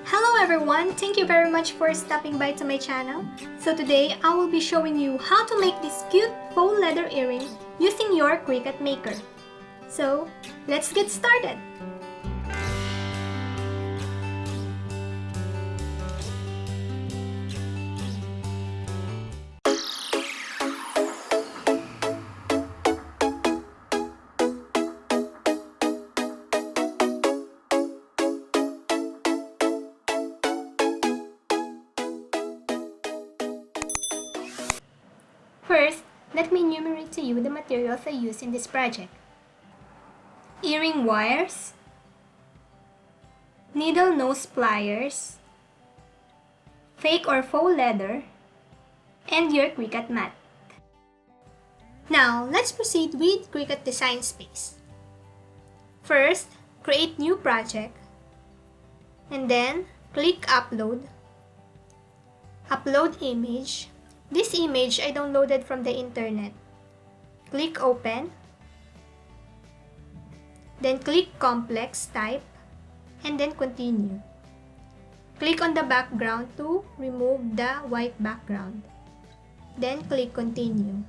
Hello everyone! Thank you very much for stopping by to my channel. So today, I will be showing you how to make this cute faux leather earring using your CRICUT maker. So, let's get started! First, let me enumerate to you the materials I used in this project. Earring wires, needle nose pliers, fake or faux leather, and your CRICUT mat. Now, let's proceed with CRICUT Design Space. First, create new project, and then click Upload, Upload Image. This image I downloaded from the internet. Click Open. Then click Complex Type. And then Continue. Click on the background to remove the white background. Then click Continue.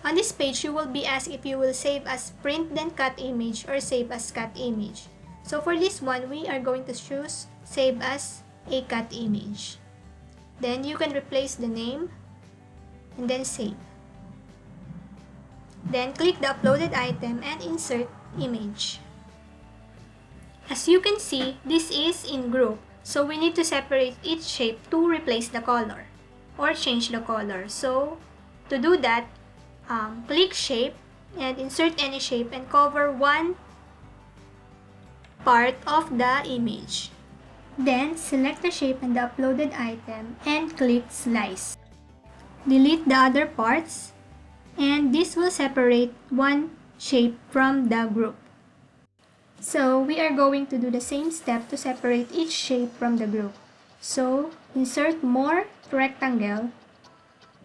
On this page, you will be asked if you will save as print then cut image or save as cut image. So for this one, we are going to choose save as a cut image. Then you can replace the name and then save. Then click the uploaded item and insert image. As you can see, this is in group, so we need to separate each shape to replace the color or change the color. So to do that, click shape and insert any shape and cover one part of the image. Then, select the shape and the uploaded item and click Slice. Delete the other parts, and this will separate one shape from the group. So, we are going to do the same step to separate each shape from the group. So, insert more rectangle,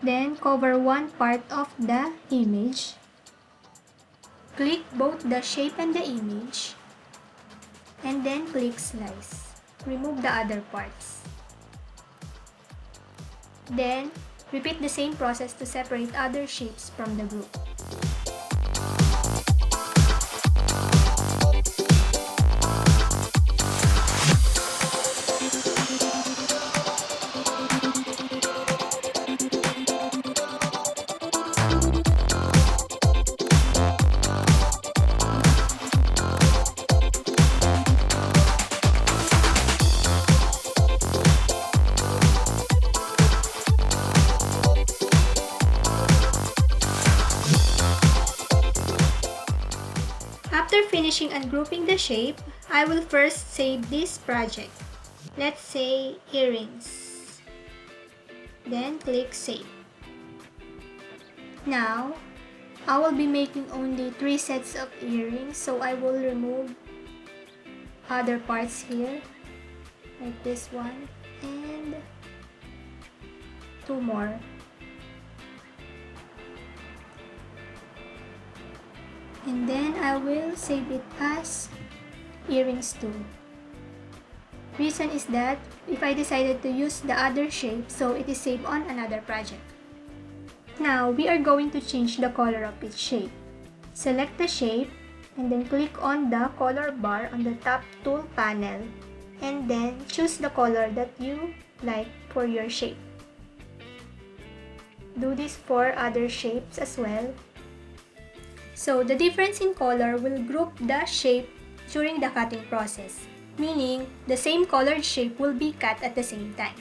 then cover one part of the image. Click both the shape and the image, and then click Slice. Remove the other parts. Then, repeat the same process to separate other shapes from the group. After finishing ungrouping the shape, I will first save this project. Let's say earrings. Then click Save. Now, I will be making only 3 sets of earrings, so I will remove other parts here, like this one, and 2 more. And then I will save it as earrings too. Reason is that if I decided to use the other shape, so it is saved on another project. Now we are going to change the color of each shape. Select the shape and then click on the color bar on the top tool panel and then choose the color that you like for your shape. Do this for other shapes as well. So, the difference in color will group the shape during the cutting process, meaning the same colored shape will be cut at the same time.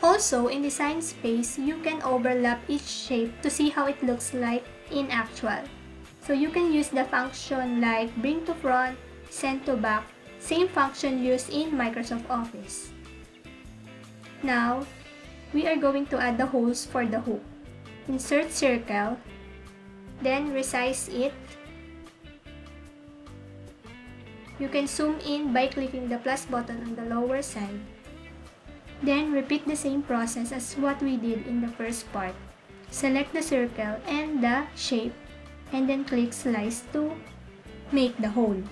Also, in Design Space, you can overlap each shape to see how it looks like in actual. So, you can use the function like bring to front, send to back, same function used in Microsoft Office. Now, we are going to add the holes for the hook. Insert circle. Then resize it. You can zoom in by clicking the plus button on the lower side. Then repeat the same process as what we did in the first part. Select the circle and the shape and then click Slice to make the hole.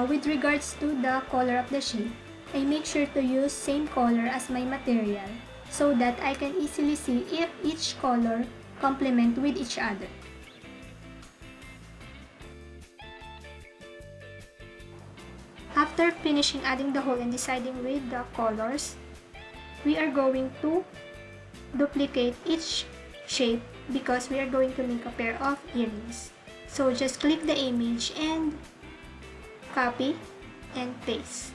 Now, with regards to the color of the shape, I make sure to use same color as my material so that I can easily see if each color complement with each other. After finishing adding the hole and deciding with the colors, we are going to duplicate each shape because we are going to make a pair of earrings. So just click the image and copy and paste.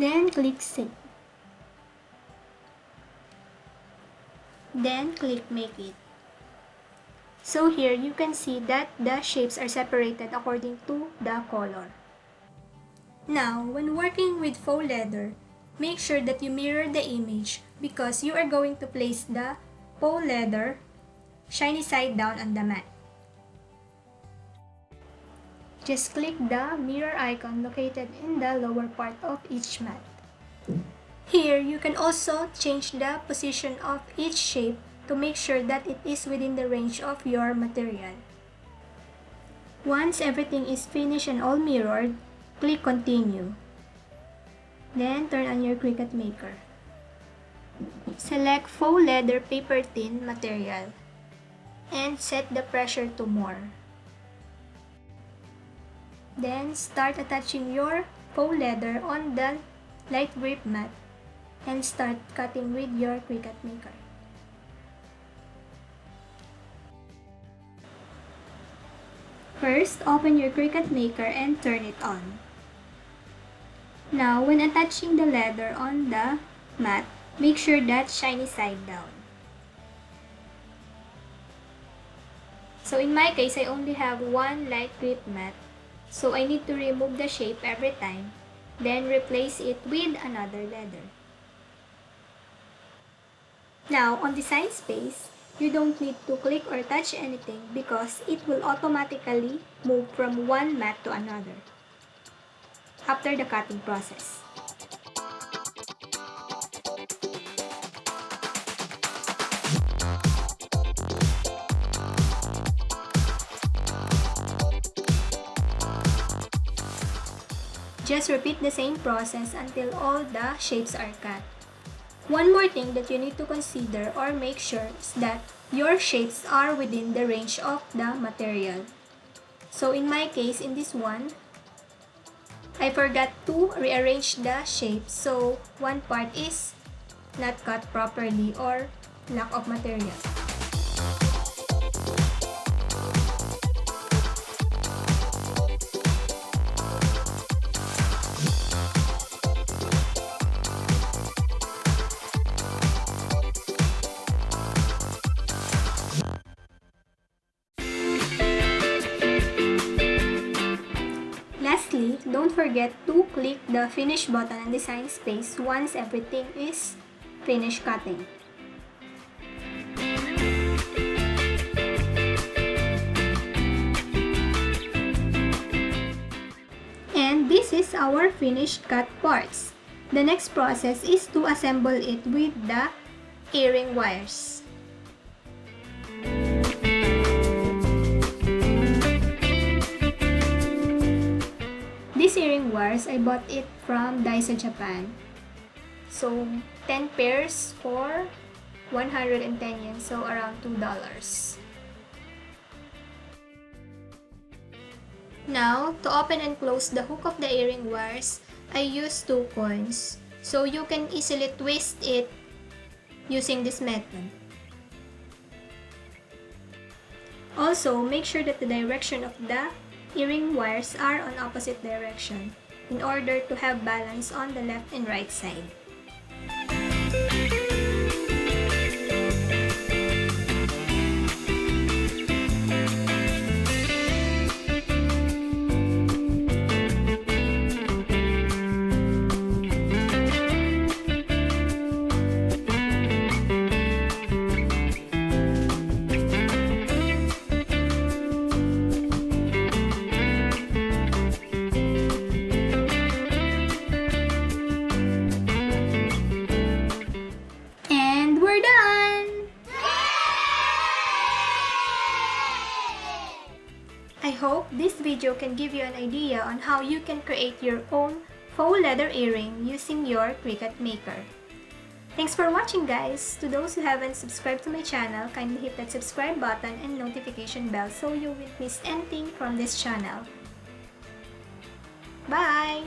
Then click Save. Then click Make It. So here you can see that the shapes are separated according to the color. Now, when working with faux leather, make sure that you mirror the image because you are going to place the faux leather shiny side down on the mat. Just click the mirror icon located in the lower part of each mat. Here, you can also change the position of each shape to make sure that it is within the range of your material. Once everything is finished and all mirrored, click Continue. Then, turn on your CRICUT Maker. Select faux leather paper thin material and set the pressure to more. Then, start attaching your faux leather on the light grip mat and start cutting with your CRICUT Maker. First, open your CRICUT Maker and turn it on. Now, when attaching the leather on the mat, make sure that shiny side down. So in my case, I only have one light grip mat, so I need to remove the shape every time, then replace it with another leather. Now, on the side space, you don't need to click or touch anything because it will automatically move from one mat to another after the cutting process. Just repeat the same process until all the shapes are cut. One more thing that you need to consider or make sure is that your shapes are within the range of the material. So in my case, in this one, I forgot to rearrange the shape, so one part is not cut properly or lack of material. Lastly, don't forget to click the Finish button and Design space once everything is finished cutting. And this is our finished cut parts. The next process is to assemble it with the earring wires. These earring wires, I bought it from Daiso, Japan. So, 10 pairs for 110 yen, so around $2. Now, to open and close the hook of the earring wires, I use 2 coins. So, you can easily twist it using this method. Also, make sure that the direction of the earring wires are on opposite direction in order to have balance on the left and right side. video can give you an idea on how you can create your own faux leather earring using your CRICUT Maker. Thanks for watching, guys! To those who haven't subscribed to my channel, kindly hit that subscribe button and notification bell so you won't miss anything from this channel. Bye!